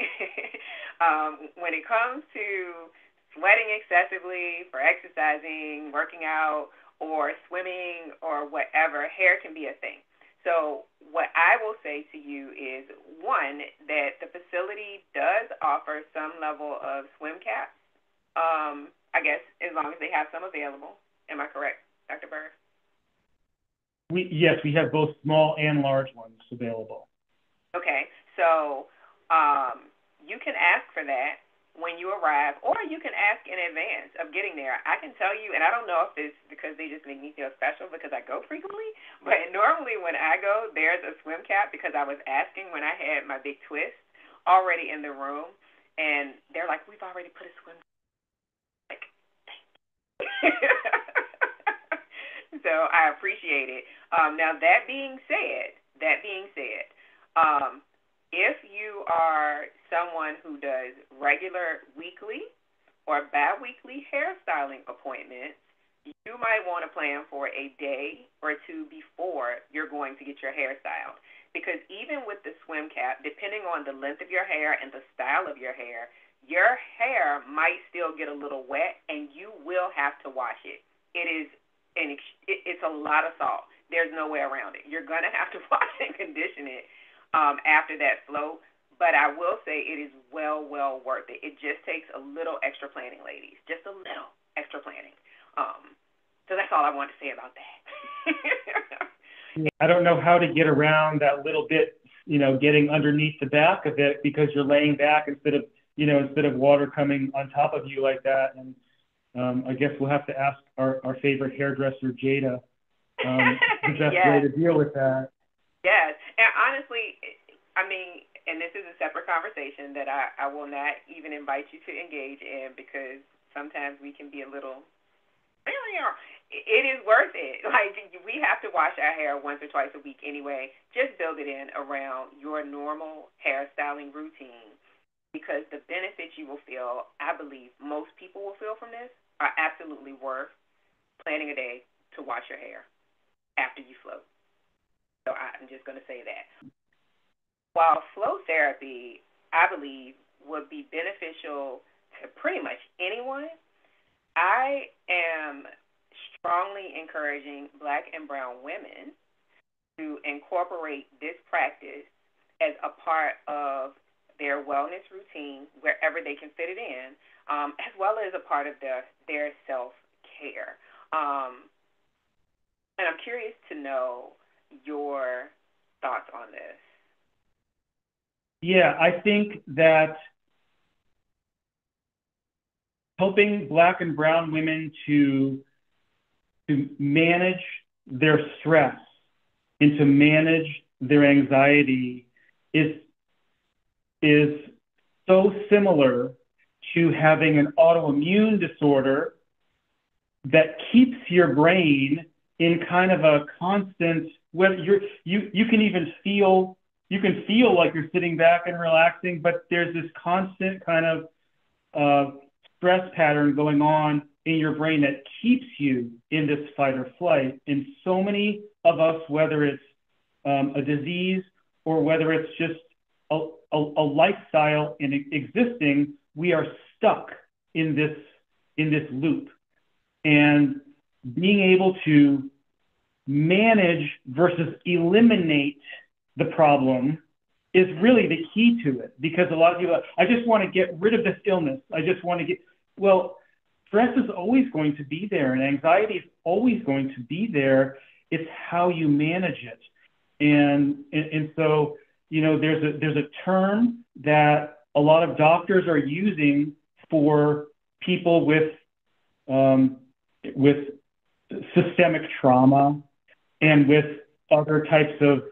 When it comes to sweating excessively for exercising, working out, or swimming, or whatever, hair can be a thing. So what I will say to you is, one, that the facility does offer some level of swim caps. I guess as long as they have some available. Am I correct, Dr. Berv? Yes, we have both small and large ones available. Okay, so you can ask for that when you arrive, or you can ask in advance of getting there. I can tell you, and I don't know if it's because they just make me feel special because I go frequently, but normally when I go, there's a swim cap because I was asking when I had my big twist already in the room, and they're like, we've already put a swim cap. Like, so I appreciate it. Now that being said, if you are someone who does regular weekly or bi-weekly hairstyling appointments, you might want to plan for a day or two before you're going to get your hair styled. Because even with the swim cap, depending on the length of your hair and the style of your hair might still get a little wet, and you will have to wash it. It's a lot of salt. There's no way around it. You're going to have to wash and condition it after that float. But I will say it is well worth it. It just takes a little extra planning, ladies. Just a little extra planning. So that's all I want to say about that. I don't know how to get around that little bit, getting underneath the back of it because you're laying back instead of water coming on top of you like that. And I guess we'll have to ask our favorite hairdresser, Jada, the best way to deal with that. Yes. And honestly, I mean, and this is a separate conversation that I will not even invite you to engage in because sometimes we can be a little, it is worth it. Like, we have to wash our hair once or twice a week anyway. Just build it in around your normal hairstyling routine because the benefits you will feel, I believe most people will feel from this, are absolutely worth planning a day to wash your hair after you float. So I'm just going to say that. While float therapy, I believe, would be beneficial to pretty much anyone, I am strongly encouraging Black and brown women to incorporate this practice as a part of their wellness routine wherever they can fit it in, as well as a part of their self-care. And I'm curious to know your thoughts on this. Yeah, I think that helping Black and brown women to manage their stress and to manage their anxiety is so similar to having an autoimmune disorder that keeps your brain in kind of a constant, whether you can feel like you're sitting back and relaxing, but there's this constant kind of stress pattern going on in your brain that keeps you in this fight or flight. And so many of us, whether it's a disease or whether it's just a lifestyle in existing, we are stuck in this loop. And being able to manage versus eliminate the problem is really the key to it, because a lot of people, I just want to get rid of this illness. I just want to stress is always going to be there and anxiety is always going to be there. It's how you manage it. And so, there's a term that a lot of doctors are using for people with systemic trauma and with other types of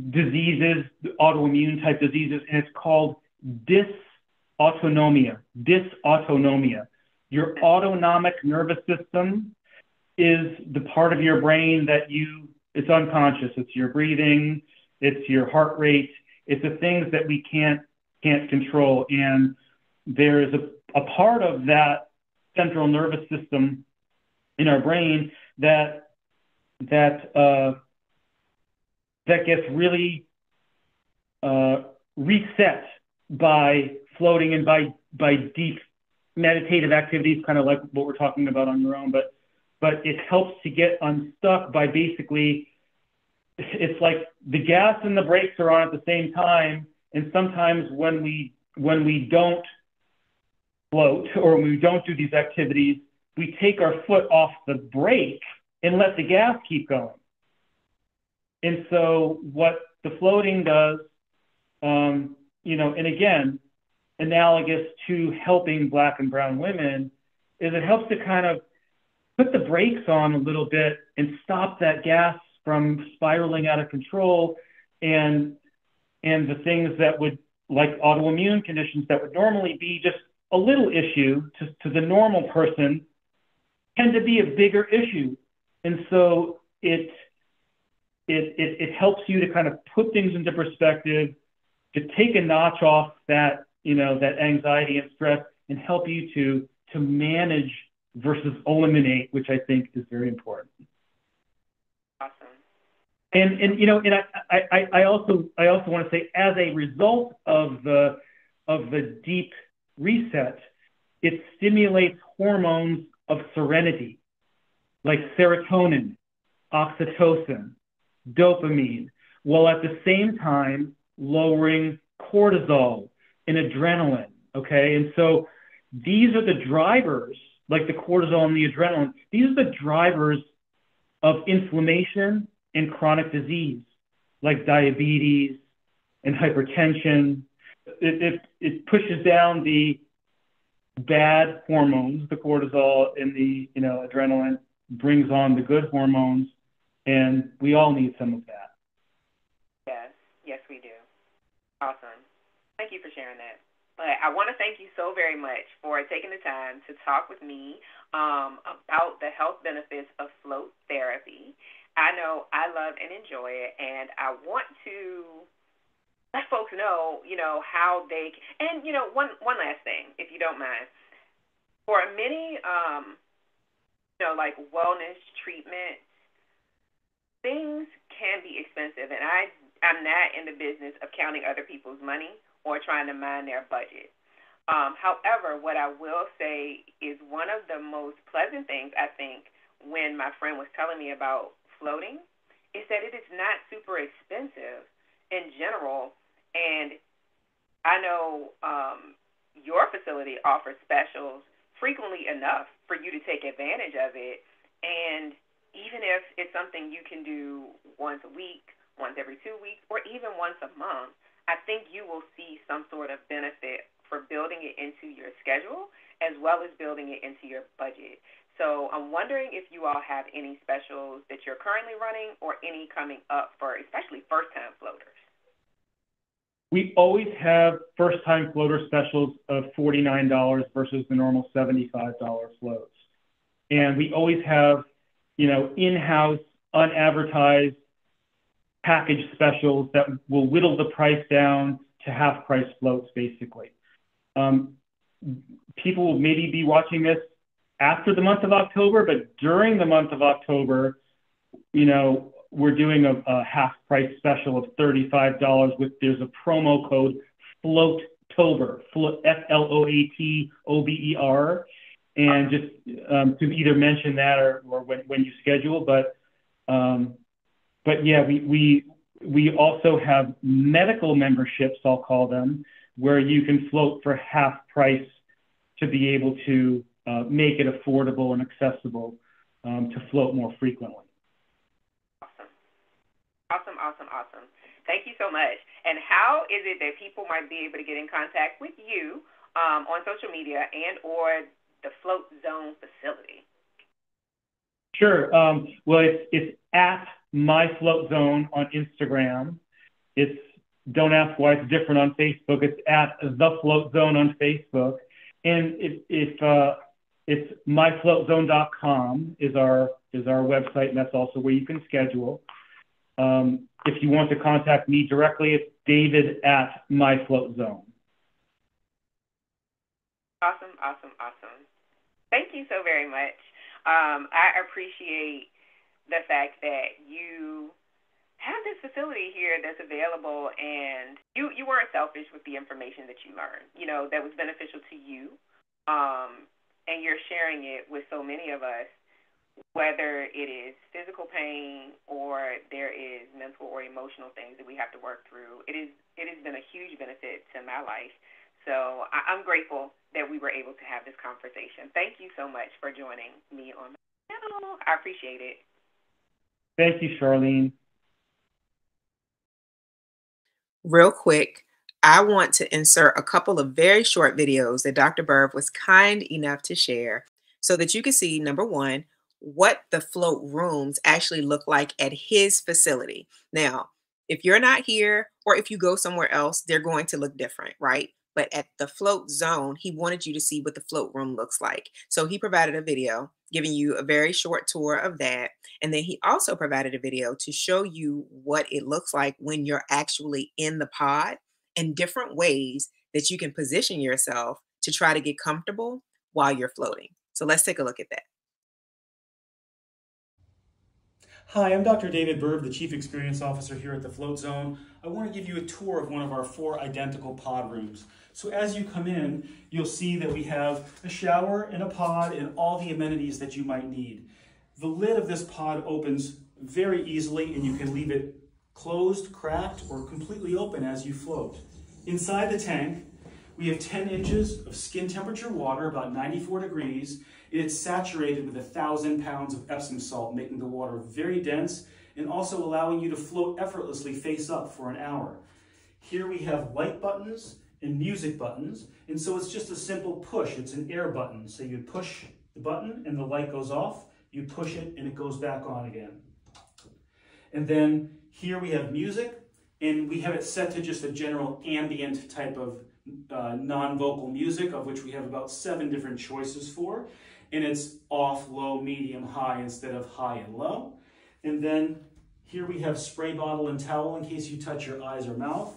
diseases, autoimmune type diseases, and it's called dysautonomia. Dysautonomia. Your autonomic nervous system is the part of your brain that it's unconscious. It's your breathing, it's your heart rate, it's the things that we can't control. And there is a part of that central nervous system in our brain that gets really reset by floating and by deep meditative activities, kind of like what we're talking about on your own. But it helps to get unstuck by basically it's like the gas and the brakes are on at the same time. And sometimes when we don't float or when we don't do these activities, we take our foot off the brake and let the gas keep going. And so what the floating does, and again, analogous to helping Black and brown women, is it helps to kind of put the brakes on a little bit and stop that gas from spiraling out of control, and the things that would, like autoimmune conditions that would normally be just a little issue to the normal person, tend to be a bigger issue. And so it helps you to kind of put things into perspective, to take a notch off that, that anxiety and stress, and help you to manage versus eliminate, which I think is very important. Awesome. I also want to say, as a result of the deep reset, it stimulates hormones of serenity, like serotonin, oxytocin, dopamine, while at the same time lowering cortisol and adrenaline. Okay. And so these are the drivers, like the cortisol and the adrenaline, these are the drivers of inflammation and chronic disease, like diabetes and hypertension. It pushes down the bad hormones, the cortisol and the adrenaline, brings on the good hormones, and we all need some of that. Yes, we do. Awesome. Thank you for sharing that. But I want to thank you so very much for taking the time to talk with me about the health benefits of float therapy. I know I love and enjoy it, and I want to let folks know, how they can. And, one last thing, if you don't mind. For many, like wellness treatment, things can be expensive, and I'm not in the business of counting other people's money or trying to mind their budget. However, what I will say is one of the most pleasant things, I think, when my friend was telling me about floating, is that it is not super expensive in general. And I know your facility offers specials frequently enough for you to take advantage of it. And even if it's something you can do once a week, once every 2 weeks, or even once a month, I think you will see some sort of benefit for building it into your schedule as well as building it into your budget. So I'm wondering if you all have any specials that you're currently running or any coming up for especially first-time floaters. We always have first-time floater specials of $49 versus the normal $75 floats. And we always have, in-house, unadvertised package specials that will whittle the price down to half-price floats, basically. People will maybe be watching this after the month of October, but during the month of October, we're doing a half-price special of $35 there's a promo code FLOATOBER, FLOATOBER, and just to either mention that or when you schedule. But yeah, we also have medical memberships, I'll call them, where you can float for half price to be able to make it affordable and accessible to float more frequently. Awesome. Thank you so much. And how is it that people might be able to get in contact with you on social media and or the Float Zone facility? Sure. Well, it's at My Float Zone on Instagram. Don't ask why it's different on Facebook. It's at The Float Zone on Facebook. And it's myfloatzone.com is our website, and that's also where you can schedule. If you want to contact me directly, it's David at My Float Zone. Awesome. Thank you so very much. I appreciate the fact that you have this facility here that's available, and you weren't selfish with the information that you learned, that was beneficial to you, and you're sharing it with so many of us whether it is physical pain or there is mental or emotional things that we have to work through. It has been a huge benefit to my life. So I'm grateful that we were able to have this conversation. Thank you so much for joining me on my channel. I appreciate it. Thank you, Charlene. Real quick, I want to insert a couple of very short videos that Dr. Berv was kind enough to share so that you can see, number one, what the float rooms actually look like at his facility. Now, if you're not here or if you go somewhere else, they're going to look different, right? But at the float zone, he wanted you to see what the float room looks like. So he provided a video giving you a very short tour of that. And then he also provided a video to show you what it looks like when you're actually in the pod and different ways that you can position yourself to try to get comfortable while you're floating. So let's take a look at that. Hi, I'm Dr. David Berv, the Chief Experience Officer here at the Float Zone. I want to give you a tour of one of our 4 identical pod rooms. So as you come in, you'll see that we have a shower and a pod and all the amenities that you might need. The lid of this pod opens very easily and you can leave it closed, cracked, or completely open as you float. Inside the tank, we have 10 inches of skin temperature water, about 94 degrees. It's saturated with 1,000 pounds of Epsom salt, making the water very dense and also allowing you to float effortlessly face up for an hour. Here we have light buttons and music buttons, and so it's just a simple push. It's an air button. So you push the button and the light goes off, you push it and it goes back on again. And then here we have music, and we have it set to just a general ambient type of non-vocal music, of which we have about 7 different choices for. And it's off, low, medium, high instead of high and low. And then here we have spray bottle and towel in case you touch your eyes or mouth.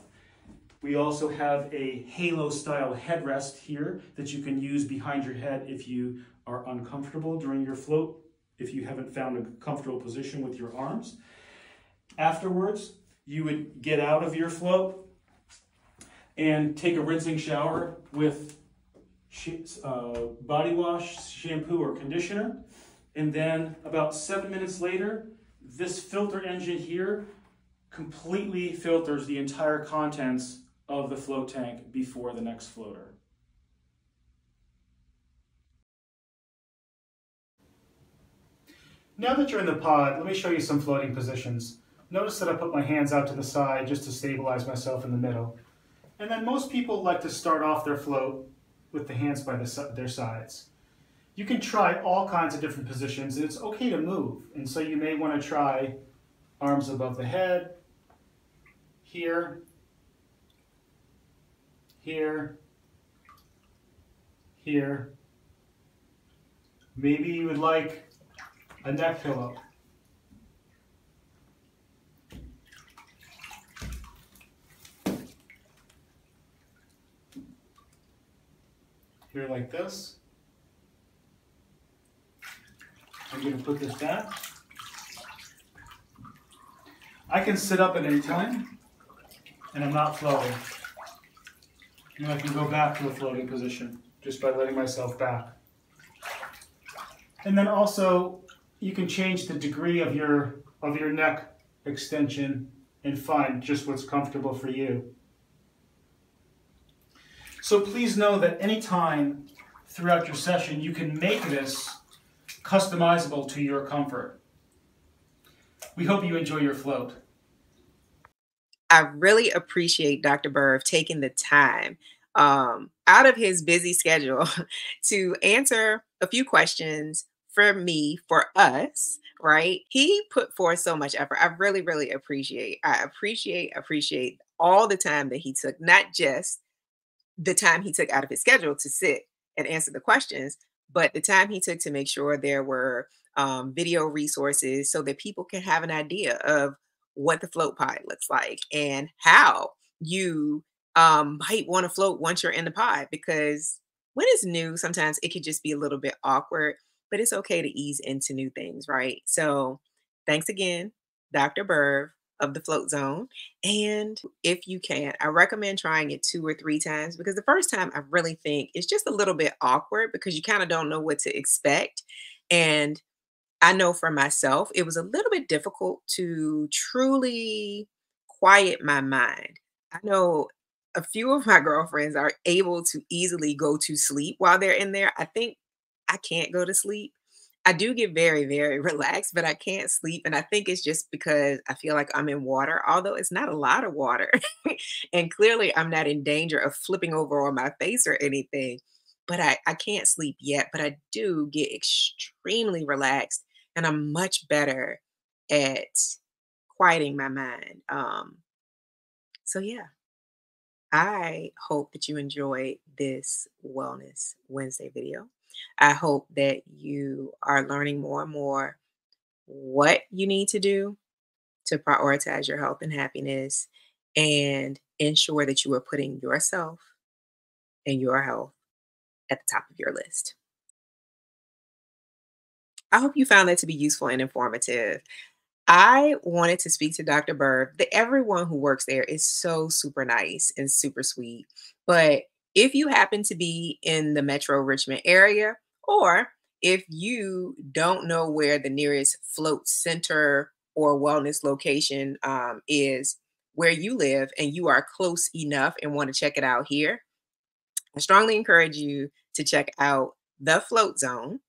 We also have a halo style headrest here that you can use behind your head if you are uncomfortable during your float, if you haven't found a comfortable position with your arms. Afterwards, you would get out of your float and take a rinsing shower with body wash, shampoo, or conditioner. And then about 7 minutes later, this filter engine here completely filters the entire contents of the float tank before the next floater. Now that you're in the pod, let me show you some floating positions. Notice that I put my hands out to the side just to stabilize myself in the middle. And then most people like to start off their float with the hands by their sides. You can try all kinds of different positions, and it's okay to move. And so you may want to try arms above the head, here, here, here. Maybe you would like a neck pillow. Here like this. I'm going to put this back. I can sit up at any time, and I'm not floating. And I can go back to a floating position just by letting myself back. And then also, you can change the degree of your neck extension and find just what's comfortable for you. So please know that anytime throughout your session, you can make this customizable to your comfort. We hope you enjoy your float. I really appreciate Dr. Berv taking the time out of his busy schedule to answer a few questions for me, for us, right? He put forth so much effort. I really, really appreciate. I appreciate all the time that he took, not just the time he took out of his schedule to sit and answer the questions, but the time he took to make sure there were video resources so that people can have an idea of what the float pod looks like and how you might want to float once you're in the pod. Because when it's new, sometimes it could just be a little bit awkward, but it's okay to ease into new things, right? So thanks again, Dr. Berv of the Float Zone. And if you can, I recommend trying it 2 or 3 times, because the first time I really think it's just a little bit awkward because you kind of don't know what to expect. And I know for myself, it was a little bit difficult to truly quiet my mind. I know a few of my girlfriends are able to easily go to sleep while they're in there. I think I can't go to sleep. I do get very, very relaxed, but I can't sleep. And I think it's just because I feel like I'm in water, although it's not a lot of water. And clearly, I'm not in danger of flipping over on my face or anything. But I can't sleep yet, but I do get extremely relaxed and I'm much better at quieting my mind. So yeah, I hope that you enjoyed this Wellness Wednesday video. I hope that you are learning more and more what you need to do to prioritize your health and happiness and ensure that you are putting yourself and your health at the top of your list. I hope you found that to be useful and informative. I wanted to speak to Dr. Berv. Everyone who works there is so super nice and super sweet. But if you happen to be in the Metro Richmond area, or if you don't know where the nearest float center or wellness location is where you live and you are close enough and want to check it out here, I strongly encourage you to check out the Float Zone.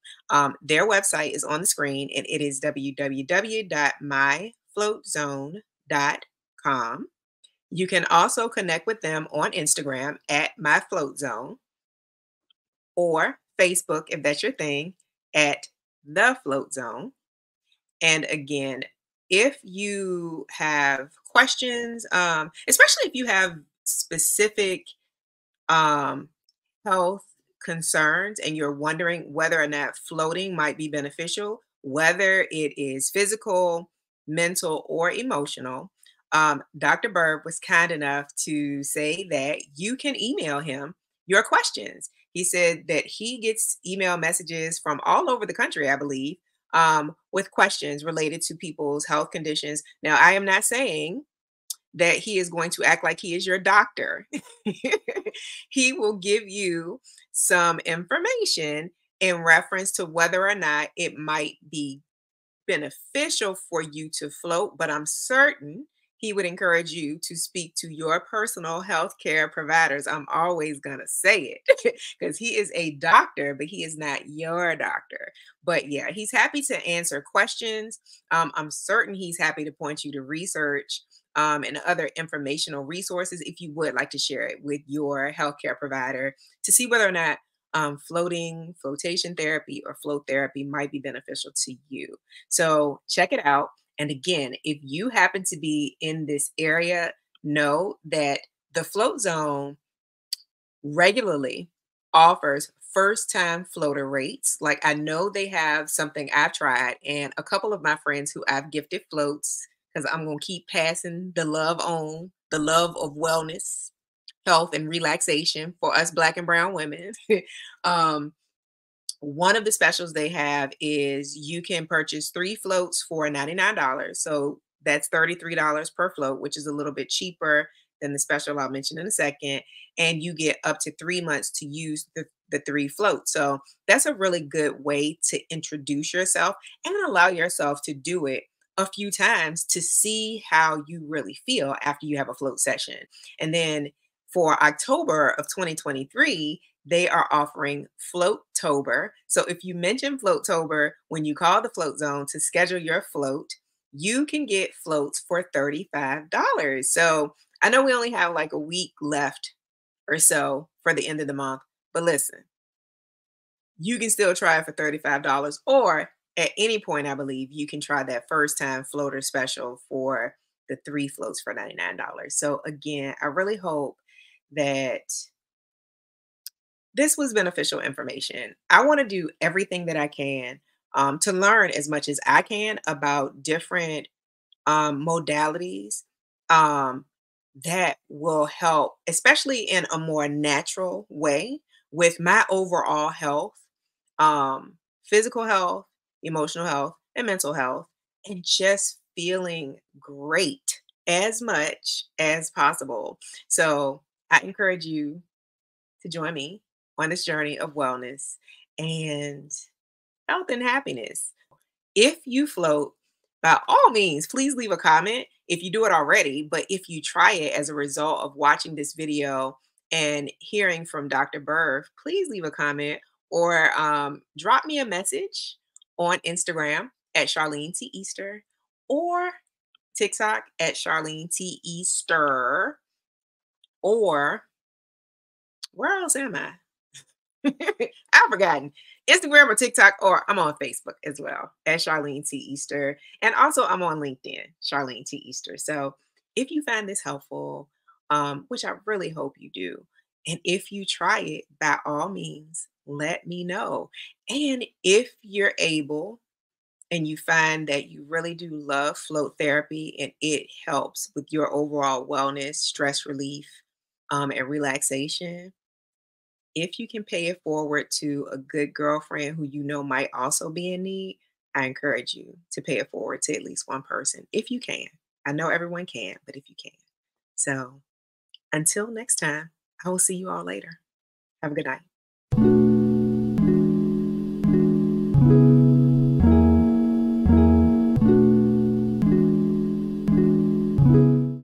Their website is on the screen and it is www.myfloatzone.com. You can also connect with them on Instagram at My Float Zone or Facebook, if that's your thing, at The Float Zone. And again, if you have questions, especially if you have specific um, health concerns and you're wondering whether or not floating might be beneficial, whether it is physical, mental, or emotional, Dr. Berg was kind enough to say that you can email him your questions. He said that he gets email messages from all over the country, I believe, with questions related to people's health conditions. Now, I am not saying that he is going to act like he is your doctor. He will give you some information in reference to whether or not it might be beneficial for you to float, but I'm certain he would encourage you to speak to your personal health care providers. I'm always going to say it because he is a doctor, but he is not your doctor. But yeah, he's happy to answer questions. I'm certain he's happy to point you to research and other informational resources if you would like to share it with your healthcare provider to see whether or not flotation therapy, or float therapy might be beneficial to you. So check it out. And again, if you happen to be in this area, know that the Float Zone regularly offers first time floater rates. Like I know they have something I've tried, and a couple of my friends who I've gifted floats because I'm going to keep passing the love on, the love of wellness, health, and relaxation for us Black and Brown women. um, One of the specials they have is you can purchase 3 floats for $99. So that's $33 per float, which is a little bit cheaper than the special I'll mention in a second. And you get up to 3 months to use the 3 floats. So that's a really good way to introduce yourself and allow yourself to do it a few times to see how you really feel after you have a float session. And then for October of 2023, they are offering Floattober. So if you mention Floattober when you call the Float Zone to schedule your float, you can get floats for $35. So I know we only have like a week left or so for the end of the month, but listen, you can still try it for $35, or at any point, I believe you can try that first time floater special for the 3 floats for $99. So again, I really hope that this was beneficial information. I want to do everything that I can to learn as much as I can about different modalities um, that will help, especially in a more natural way, with my overall health, physical health, emotional health, and mental health, and just feeling great as much as possible. So I encourage you to join me on this journey of wellness and health and happiness. If you float, by all means, please leave a comment if you do it already. But if you try it as a result of watching this video and hearing from Dr. Berv, please leave a comment or drop me a message on Instagram at Charlene T. Easter or TikTok at Charlene T. Easter, or where else am I? I've forgotten. Instagram or TikTok, or I'm on Facebook as well at Charlene T. Easter. And also I'm on LinkedIn, Charlene T. Easter. So if you find this helpful, which I really hope you do, and if you try it, by all means, let me know. And if you're able and you find that you really do love float therapy and it helps with your overall wellness, stress relief, and relaxation, if you can pay it forward to a good girlfriend who you know might also be in need, I encourage you to pay it forward to at least one person if you can. I know everyone can, but if you can. So until next time, I will see you all later. Have a good night.